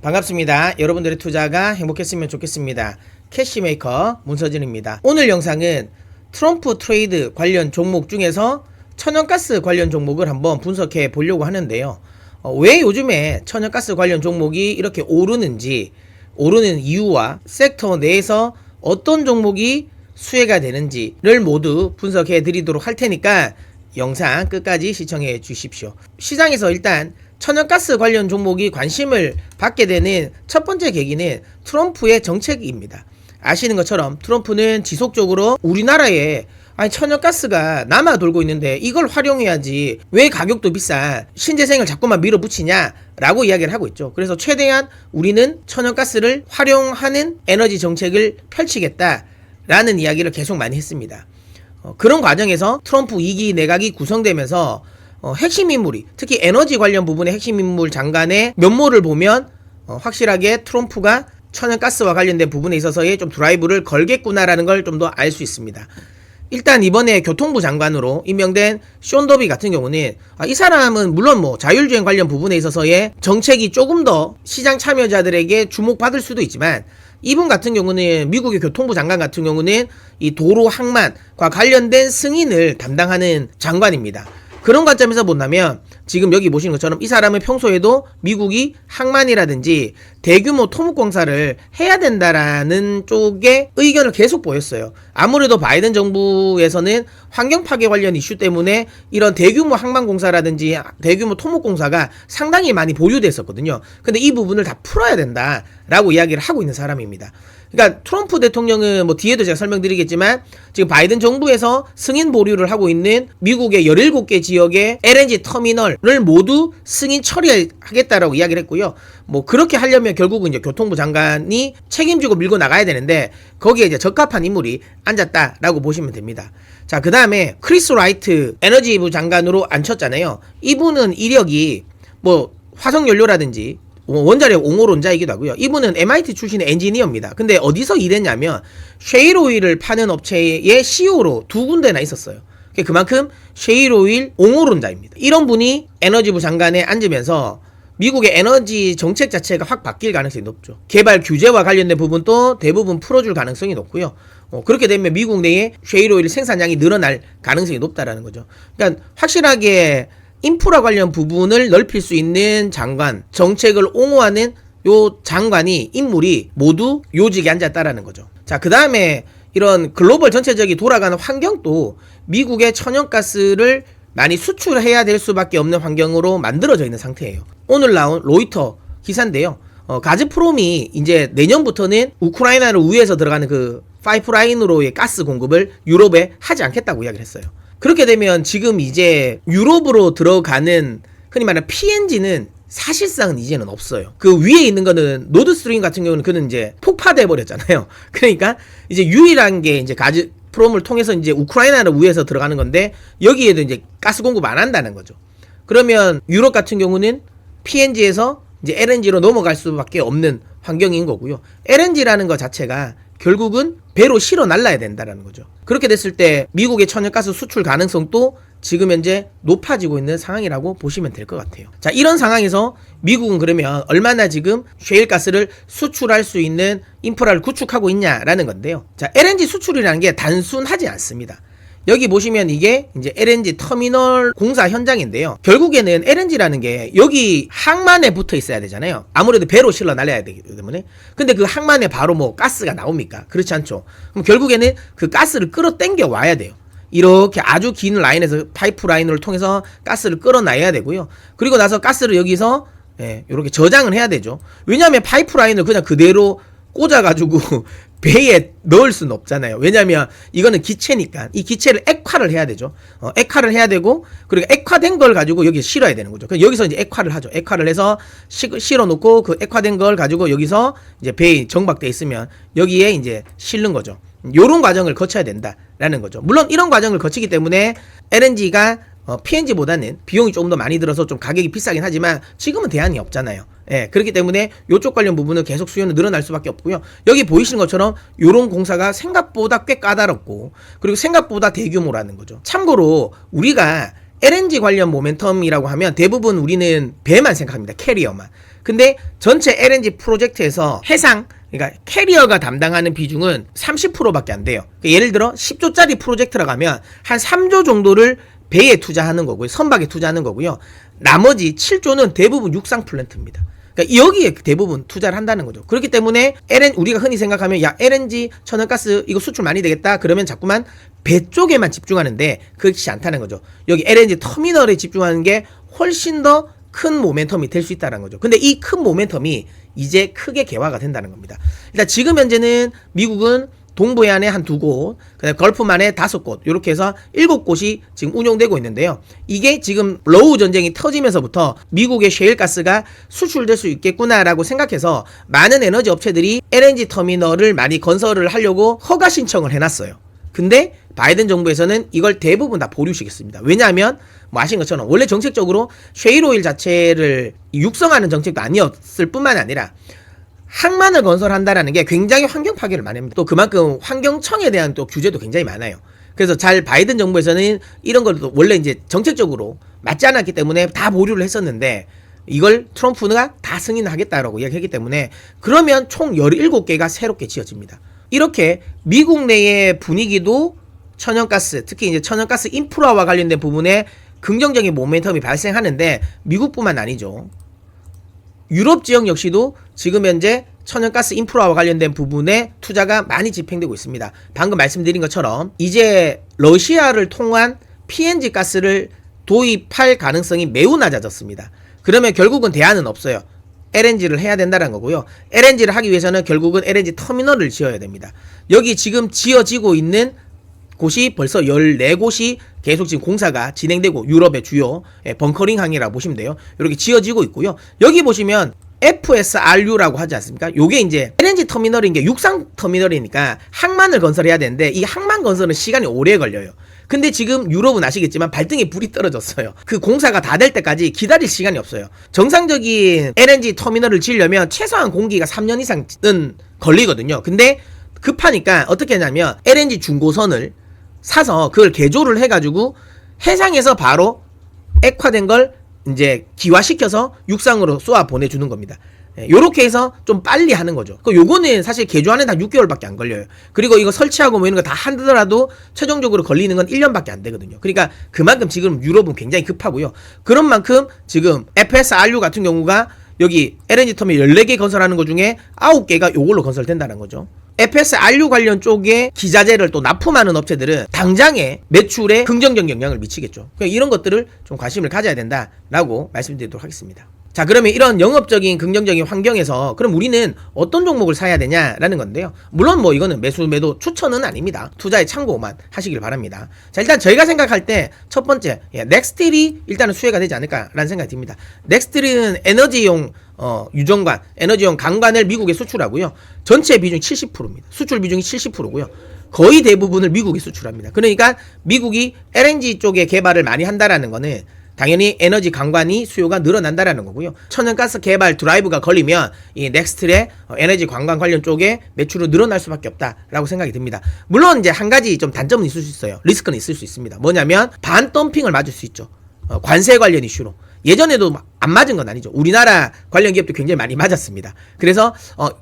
반갑습니다. 여러분들의 투자가 행복했으면 좋겠습니다. 캐시메이커 문서진입니다. 오늘 영상은 트럼프 트레이드 관련 종목 중에서 천연가스 관련 종목을 한번 분석해 보려고 하는데요. 왜 요즘에 천연가스 관련 종목이 이렇게 오르는지, 오르는 이유와 섹터 내에서 어떤 종목이 수혜가 되는지를 모두 분석해 드리도록 할 테니까 영상 끝까지 시청해 주십시오. 시장에서 일단 천연가스 관련 종목이 관심을 받게 되는 첫 번째 계기는 트럼프의 정책입니다. 아시는 것처럼 트럼프는 지속적으로 우리나라에 천연가스가 남아 돌고 있는데 이걸 활용해야지 왜 가격도 비싼 신재생을 자꾸만 밀어붙이냐 라고 이야기를 하고 있죠. 그래서 최대한 우리는 천연가스를 활용하는 에너지 정책을 펼치겠다 라는 이야기를 계속 많이 했습니다. 그런 과정에서 트럼프 2기 내각이 구성되면서 핵심 인물이, 특히 에너지 관련 부분의 핵심 인물 장관의 면모를 보면 확실하게 트럼프가 천연가스와 관련된 부분에 있어서의 좀 드라이브를 걸겠구나라는 걸 좀 더 알 수 있습니다. 일단 이번에 교통부 장관으로 임명된 숀 더비 같은 경우는 이 사람은 물론 자율주행 관련 부분에 있어서의 정책이 조금 더 시장 참여자들에게 주목받을 수도 있지만, 이분 같은 경우는 미국의 교통부 장관 같은 경우는 이 도로 항만과 관련된 승인을 담당하는 장관입니다. 그런 관점에서 본다면 지금 여기 보시는 것처럼 이 사람은 평소에도 미국이 항만이라든지 대규모 토목공사를 해야 된다라는 쪽의 의견을 계속 보였어요. 아무래도 바이든 정부에서는 환경 파괴 관련 이슈 때문에 이런 대규모 항만공사라든지 대규모 토목공사가 상당히 많이 보류됐었거든요. 근데 이 부분을 다 풀어야 된다라고 이야기를 하고 있는 사람입니다. 그러니까 트럼프 대통령은 뒤에도 제가 설명드리겠지만 지금 바이든 정부에서 승인 보류를 하고 있는 미국의 17개 지역의 LNG 터미널을 모두 승인 처리하겠다라고 이야기를 했고요. 그렇게 하려면 결국은 이제 교통부 장관이 책임지고 밀고 나가야 되는데 거기에 이제 적합한 인물이 앉았다라고 보시면 됩니다. 자, 그 다음에 크리스 라이트 에너지부 장관으로 앉혔잖아요. 이분은 이력이 화석연료라든지 원자력 옹호론자이기도 하고요. 이분은 MIT 출신의 엔지니어입니다. 근데 어디서 일했냐면 셰일 오일을 파는 업체의 CEO로 2군데나 있었어요. 그만큼 셰일 오일 옹호론자입니다. 이런 분이 에너지부 장관에 앉으면서 미국의 에너지 정책 자체가 확 바뀔 가능성이 높죠. 개발 규제와 관련된 부분도 대부분 풀어줄 가능성이 높고요. 그렇게 되면 미국 내에 셰일 오일 생산량이 늘어날 가능성이 높다라는 거죠. 그러니까 확실하게 인프라 관련 부분을 넓힐 수 있는 장관, 정책을 옹호하는 요 장관이, 인물이 모두 요직에 앉았다라는 거죠. 자, 그 다음에 이런 글로벌 전체적인 돌아가는 환경도 미국의 천연가스를 많이 수출해야 될 수밖에 없는 환경으로 만들어져 있는 상태예요. 오늘 나온 로이터 기사인데요. 가즈프롬이 이제 내년부터는 우크라이나를 우회해서 들어가는 그 파이프라인으로의 가스 공급을 유럽에 하지 않겠다고 이야기를 했어요. 그렇게 되면 지금 이제 유럽으로 들어가는 흔히 말하는 PNG는 사실상은 이제는 없어요. 그 위에 있는 거는 노드스트림 같은 경우는 그는 이제 폭파돼 버렸잖아요. 그러니까 이제 유일한 게 이제 가즈프롬을 통해서 이제 우크라이나를 우회해서 들어가는 건데 여기에도 이제 가스 공급 안 한다는 거죠. 그러면 유럽 같은 경우는 PNG에서 이제 LNG로 넘어갈 수밖에 없는 환경인 거고요. LNG라는 것 자체가 결국은 배로 실어 날라야 된다는 거죠. 그렇게 됐을 때 미국의 천연가스 수출 가능성도 지금 현재 높아지고 있는 상황이라고 보시면 될 것 같아요. 자, 이런 상황에서 미국은 그러면 얼마나 지금 셰일가스를 수출할 수 있는 인프라를 구축하고 있냐라는 건데요. 자, LNG 수출이라는 게 단순하지 않습니다. 여기 보시면 이게 이제 LNG 터미널 공사 현장인데요. 결국에는 LNG라는 게 여기 항만에 붙어 있어야 되잖아요. 아무래도 배로 실러 날려야 되기 때문에. 근데 그 항만에 바로 가스가 나옵니까? 그렇지 않죠. 그럼 결국에는 그 가스를 끌어당겨 와야 돼요. 이렇게 아주 긴 라인에서 파이프 라인을 통해서 가스를 끌어놔야 되고요. 그리고 나서 가스를 여기서 이렇게 저장을 해야 되죠. 왜냐하면 파이프 라인을 그냥 그대로 꽂아가지고 배에 넣을 수는 없잖아요. 왜냐면 이거는 기체니까 이 기체를 액화를 해야 되죠. 액화를 해야 되고, 그리고 액화된 걸 가지고 여기에 실어야 되는 거죠. 그래서 여기서 이제 액화를 하죠. 액화를 해서 실어 놓고 그 액화된 걸 가지고 여기서 이제 배에 정박돼 있으면 여기에 이제 실는 거죠. 요런 과정을 거쳐야 된다라는 거죠. 물론 이런 과정을 거치기 때문에 LNG가 PNG보다는 비용이 조금 더 많이 들어서 좀 가격이 비싸긴 하지만 지금은 대안이 없잖아요. 그렇기 때문에 이쪽 관련 부분은 계속 수요는 늘어날 수밖에 없고요. 여기 보이시는 것처럼 이런 공사가 생각보다 꽤 까다롭고, 그리고 생각보다 대규모라는 거죠. 참고로 우리가 LNG 관련 모멘텀이라고 하면 대부분 우리는 배만 생각합니다. 캐리어만. 근데 전체 LNG 프로젝트에서 해상, 그러니까 캐리어가 담당하는 비중은 30%밖에 안 돼요. 그러니까 예를 들어 10조짜리 프로젝트라고 하면 한 3조 정도를 배에 투자하는 거고요. 선박에 투자하는 거고요. 나머지 7조는 대부분 육상 플랜트입니다. 그러니까 여기에 대부분 투자를 한다는 거죠. 그렇기 때문에 우리가 흔히 생각하면 야 LNG 천연가스 이거 수출 많이 되겠다 그러면 자꾸만 배 쪽에만 집중하는데 그렇지 않다는 거죠. 여기 LNG 터미널에 집중하는 게 훨씬 더 큰 모멘텀이 될 수 있다는 거죠. 근데 이 큰 모멘텀이 이제 크게 개화가 된다는 겁니다. 일단 지금 현재는 미국은 동부해안에 한 2곳, 그다음에 걸프만에 5곳, 이렇게 해서 7곳이 지금 운용되고 있는데요. 이게 지금 러우 전쟁이 터지면서부터 미국의 셰일가스가 수출될 수 있겠구나라고 생각해서 많은 에너지 업체들이 LNG 터미널을 많이 건설을 하려고 허가 신청을 해놨어요. 근데 바이든 정부에서는 이걸 대부분 다 보류시켰습니다. 왜냐하면 뭐 아신 것처럼 원래 정책적으로 셰일오일 자체를 육성하는 정책도 아니었을 뿐만 아니라 항만을 건설한다라는 게 굉장히 환경 파괴를 많이 합니다. 또 그만큼 환경청에 대한 또 규제도 굉장히 많아요. 그래서 바이든 정부에서는 이런 것도 원래 이제 정책적으로 맞지 않았기 때문에 다 보류를 했었는데 이걸 트럼프가 다 승인하겠다라고 이야기했기 때문에 그러면 총 17개가 새롭게 지어집니다. 이렇게 미국 내의 분위기도 천연가스, 특히 이제 천연가스 인프라와 관련된 부분에 긍정적인 모멘텀이 발생하는데 미국뿐만 아니죠. 유럽 지역 역시도 지금 현재 천연가스 인프라와 관련된 부분에 투자가 많이 집행되고 있습니다. 방금 말씀드린 것처럼 이제 러시아를 통한 PNG 가스를 도입할 가능성이 매우 낮아졌습니다. 그러면 결국은 대안은 없어요. LNG를 해야 된다는 거고요. LNG를 하기 위해서는 결국은 LNG 터미널을 지어야 됩니다. 여기 지금 지어지고 있는 곳이 벌써 14곳이 계속 지금 공사가 진행되고 유럽의 주요 벙커링 항이라고 보시면 돼요. 이렇게 지어지고 있고요. 여기 보시면 FSRU라고 하지 않습니까? 요게 이제 LNG 터미널인 게 육상 터미널이니까 항만을 건설해야 되는데 이 항만 건설은 시간이 오래 걸려요. 근데 지금 유럽은 아시겠지만 발등에 불이 떨어졌어요. 그 공사가 다 될 때까지 기다릴 시간이 없어요. 정상적인 LNG 터미널을 지으려면 최소한 공기가 3년 이상은 걸리거든요. 근데 급하니까 어떻게 하냐면 LNG 중고선을 사서 그걸 개조를 해가지고 해상에서 바로 액화된 걸 이제 기화시켜서 육상으로 쏘아 보내주는 겁니다. 요렇게 해서 좀 빨리 하는 거죠. 요거는 사실 개조하는 다 6개월밖에 안 걸려요. 그리고 이거 설치하고 뭐 이런 거 다 하더라도 최종적으로 걸리는 건 1년밖에 안 되거든요. 그러니까 그만큼 지금 유럽은 굉장히 급하고요. 그런 만큼 지금 FSRU 같은 경우가 여기 LNG 터미널 14개 건설하는 것 중에 9개가 요걸로 건설된다는 거죠. FSRU 관련 쪽에 기자재를 또 납품하는 업체들은 당장에 매출에 긍정적 영향을 미치겠죠. 그러니까 이런 것들을 좀 관심을 가져야 된다라고 말씀드리도록 하겠습니다. 자, 그러면 이런 영업적인 긍정적인 환경에서 그럼 우리는 어떤 종목을 사야 되냐라는 건데요. 물론 뭐 이거는 매도 추천은 아닙니다. 투자에 참고만 하시길 바랍니다. 자, 일단 저희가 생각할 때 첫 번째 넥스틸이 일단은 수혜가 되지 않을까라는 생각이 듭니다. 넥스틸은 에너지용 유정관, 에너지용 강관을 미국에 수출하고요. 전체 비중이 70%입니다. 수출 비중이 70%고요. 거의 대부분을 미국에 수출합니다. 그러니까 미국이 LNG 쪽에 개발을 많이 한다라는 거는 당연히 에너지 강관이 수요가 늘어난다라는 거고요. 천연가스 개발 드라이브가 걸리면 이 넥스틸의 에너지 관광 관련 쪽에 매출은 늘어날 수밖에 없다라고 생각이 듭니다. 물론 이제 한 가지 좀 단점은 있을 수 있어요. 리스크는 있을 수 있습니다. 뭐냐면 반덤핑을 맞을 수 있죠. 관세 관련 이슈로. 예전에도 안 맞은 건 아니죠. 우리나라 관련 기업도 굉장히 많이 맞았습니다. 그래서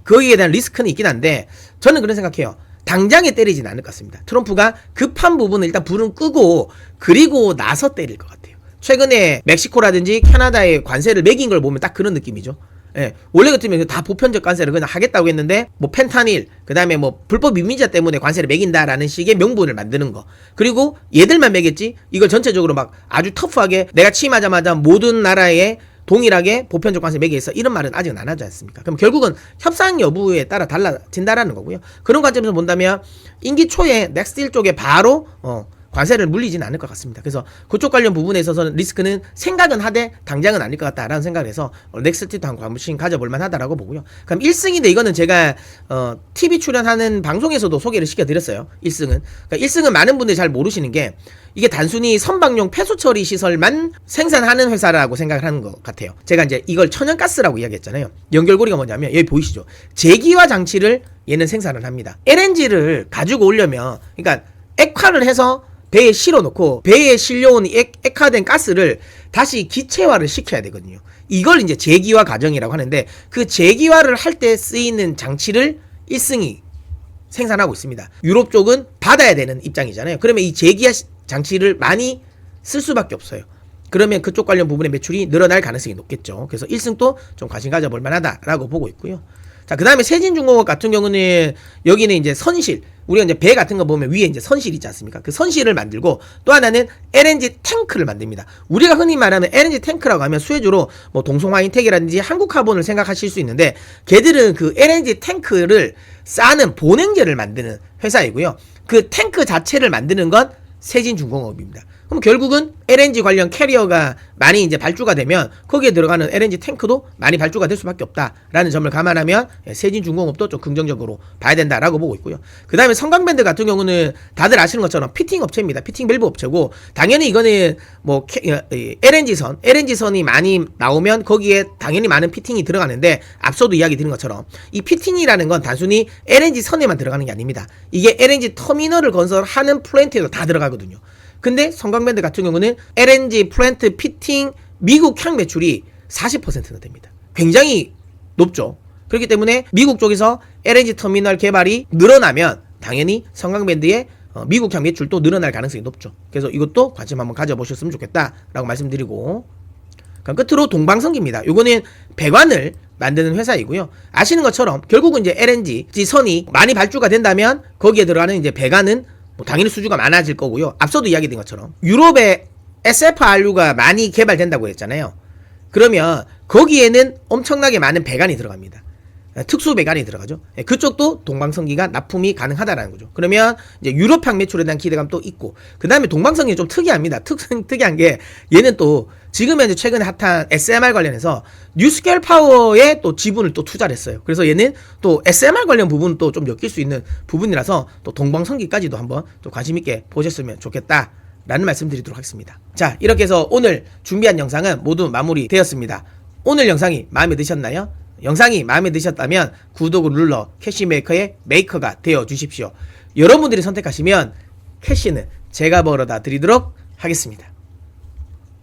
거기에 대한 리스크는 있긴 한데 저는 그런 생각해요. 당장에 때리진 않을 것 같습니다. 트럼프가 급한 부분은 일단 불은 끄고 그리고 나서 때릴 것 같아요. 최근에 멕시코라든지 캐나다의 관세를 매긴 걸 보면 딱 그런 느낌이죠. 예, 원래 같으면 다 보편적 관세를 그냥 하겠다고 했는데 뭐 펜타닐, 그 다음에 뭐 불법 이민자 때문에 관세를 매긴다라는 식의 명분을 만드는 거. 그리고 얘들만 매겠지 이걸 전체적으로 막 아주 터프하게 내가 취임하자마자 모든 나라에 동일하게 보편적 관세 매기겠어 이런 말은 아직은 안 하지 않습니까? 그럼 결국은 협상 여부에 따라 달라진다라는 거고요. 그런 관점에서 본다면 임기 초에 넥스틸 쪽에 바로 관세를 물리지는 않을 것 같습니다. 그래서 그쪽 관련 부분에 있어서는 리스크는 생각은 하되 당장은 아닐 것 같다라는 생각을 해서 넥스틸도 한 관심 가져볼 만하다라고 보고요. 그럼 1승인데 이거는 제가 TV 출연하는 방송에서도 소개를 시켜드렸어요. 1승은. 그러니까 1승은 많은 분들이 잘 모르시는 게 이게 단순히 선박용 폐수 처리 시설만 생산하는 회사라고 생각을 하는 것 같아요. 제가 이제 이걸 천연가스라고 이야기했잖아요. 연결고리가 뭐냐면 여기 보이시죠? 제기화 장치를 얘는 생산을 합니다. LNG를 가지고 오려면 그러니까 액화를 해서 배에 실어놓고 배에 실려온 액화된 가스를 다시 기체화를 시켜야 되거든요. 이걸 이제 재기화 과정이라고 하는데 그 재기화를 할 때 쓰이는 장치를 1승이 생산하고 있습니다. 유럽 쪽은 받아야 되는 입장이잖아요. 그러면 이 재기화 장치를 많이 쓸 수밖에 없어요. 그러면 그쪽 관련 부분의 매출이 늘어날 가능성이 높겠죠. 그래서 1승도 좀 관심 가져볼 만하다라고 보고 있고요. 자, 그 다음에 세진중공업 같은 경우는 여기는 이제 선실, 우리가 이제 배 같은 거 보면 위에 이제 선실 있지 않습니까? 그 선실을 만들고 또 하나는 LNG 탱크를 만듭니다. 우리가 흔히 말하는 LNG 탱크라고 하면 수혜주로 뭐 동성화인텍이라든지 한국카본을 생각하실 수 있는데 걔들은 그 LNG 탱크를 싸는 보냉제를 만드는 회사이고요. 그 탱크 자체를 만드는 건 세진중공업입니다. 그럼 결국은 LNG 관련 캐리어가 많이 이제 발주가 되면 거기에 들어가는 LNG 탱크도 많이 발주가 될 수밖에 없다라는 점을 감안하면 세진중공업도 좀 긍정적으로 봐야 된다라고 보고 있고요. 그 다음에 성강밴드 같은 경우는 다들 아시는 것처럼 피팅 업체입니다. 피팅 밸브 업체고 당연히 이거는 뭐 LNG선이 많이 나오면 거기에 당연히 많은 피팅이 들어가는데 앞서도 이야기 드린 것처럼 이 피팅이라는 건 단순히 LNG선에만 들어가는 게 아닙니다. 이게 LNG 터미널을 건설하는 플랜트에도 다 들어가거든요. 근데 성강밴드 같은 경우는 LNG 플랜트 피팅 미국향 매출이 40%나 됩니다. 굉장히 높죠. 그렇기 때문에 미국 쪽에서 LNG 터미널 개발이 늘어나면 당연히 성강밴드의 미국향 매출도 늘어날 가능성이 높죠. 그래서 이것도 관심 한번 가져보셨으면 좋겠다라고 말씀드리고, 그럼 끝으로 동방성기입니다. 요거는 배관을 만드는 회사이고요. 아시는 것처럼 결국은 이제 LNG 선이 많이 발주가 된다면 거기에 들어가는 이제 배관은 뭐 당연히 수주가 많아질 거고요. 앞서도 이야기된 것처럼 유럽에 SFRU가 많이 개발된다고 했잖아요. 그러면 거기에는 엄청나게 많은 배관이 들어갑니다. 특수 배관이 들어가죠. 그쪽도 동방성기가 납품이 가능하다라는 거죠. 그러면 이제 유럽향 매출에 대한 기대감도 있고, 그 다음에 동방성기 좀 특이합니다. 특이한 게 얘는 또 지금 현재 최근에 핫한 SMR 관련해서 뉴스케일 파워에 또 지분을 또 투자를 했어요. 그래서 얘는 또 SMR 관련 부분은 또 좀 엮일 수 있는 부분이라서 또 동방성기까지도 한번 또 관심 있게 보셨으면 좋겠다 라는 말씀 드리도록 하겠습니다. 자, 이렇게 해서 오늘 준비한 영상은 모두 마무리 되었습니다. 오늘 영상이 마음에 드셨나요? 영상이 마음에 드셨다면 구독을 눌러 캐시메이커의 메이커가 되어 주십시오. 여러분들이 선택하시면 캐시는 제가 벌어다 드리도록 하겠습니다.